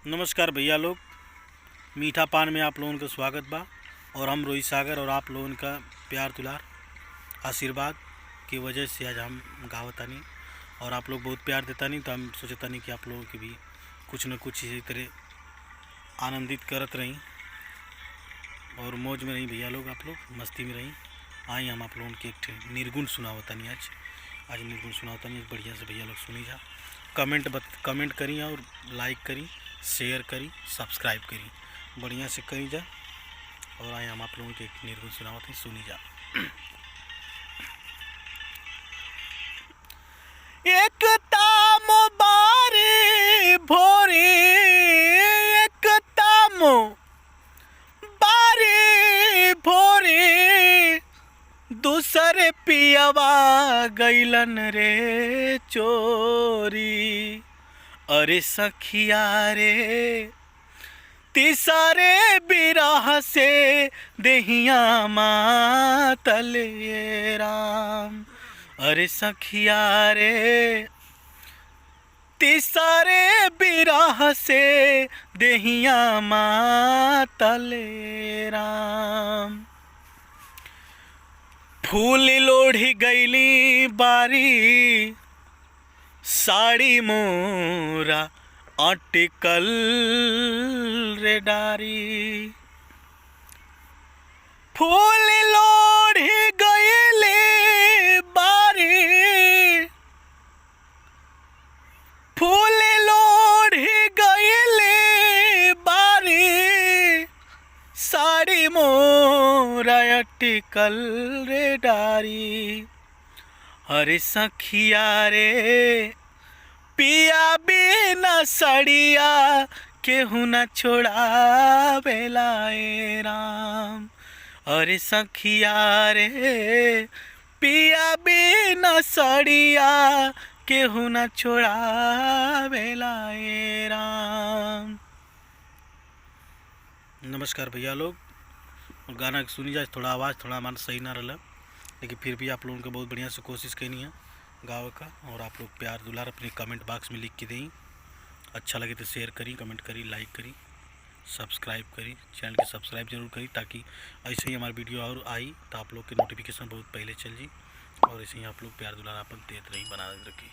नमस्कार भैया लोग, मीठा पान में आप लोगों का स्वागत बा। और हम रोहित सागर और आप लोगों का प्यार दुलार आशीर्वाद की वजह से आज हम गावतानी और आप लोग बहुत प्यार देतानी। तो हम सोचतानी कि आप लोगों की भी कुछ न कुछ इसी तरह आनंदित करत रही और मौज में रही। भैया लोग आप लोग मस्ती में रही। आई हम आप लोगों के एक निर्गुण सुनावतानी। आज निर्गुण सुनावतानी बढ़िया से भैया लोग सुनी जा। कमेंट करी और लाइक करी, शेयर करी, सब्सक्राइब करी, बढ़िया से करी जा। और आए हम आप लोगों के एक निर्गुण सुनावत हैं, सुनी जा। एक तामो बारी भोरी, एक तामो बारी भोरी, दूसरे पियवा गैलन रे चोरी। अरे सखिया रे तीसरे बिरह से देहिया मातल ये राम। अरे सखिया रे तीसरे बिरह से देहिया मातल ये राम। फूल लोढ़ी गईली बारी, साड़ी मोरा अटकल रे डारी। फूल लोढ़ी गईली बारी, फूल लोढ़ी गईली बारी, साड़ी मोरा अटकल रे डारी। अरे सखिया रे पिया बिना सड़िया केहू न छोड़ावेला ए राम। अरे सखिया रे पिया बिना सड़िया केहू न छोड़ावेला ए राम। नमस्कार भैया लोग। और गाना सुनी जाए, थोड़ा आवाज़ थोड़ा हमारा सही ना रहा, लेकिन फिर भी आप लोगों को बहुत बढ़िया से कोशिश करनी है गाँव का। और आप लोग प्यार दुलार अपने कमेंट बॉक्स में लिख के दें। अच्छा लगे तो शेयर करी, कमेंट करी, लाइक करी, सब्सक्राइब करी, चैनल के सब्सक्राइब जरूर करी, ताकि ऐसे ही हमारी वीडियो और आई तो आप लोग के नोटिफिकेशन बहुत पहले चल जी। और ऐसे ही आप लोग प्यार दुलार अपन देते रही, बना रखी।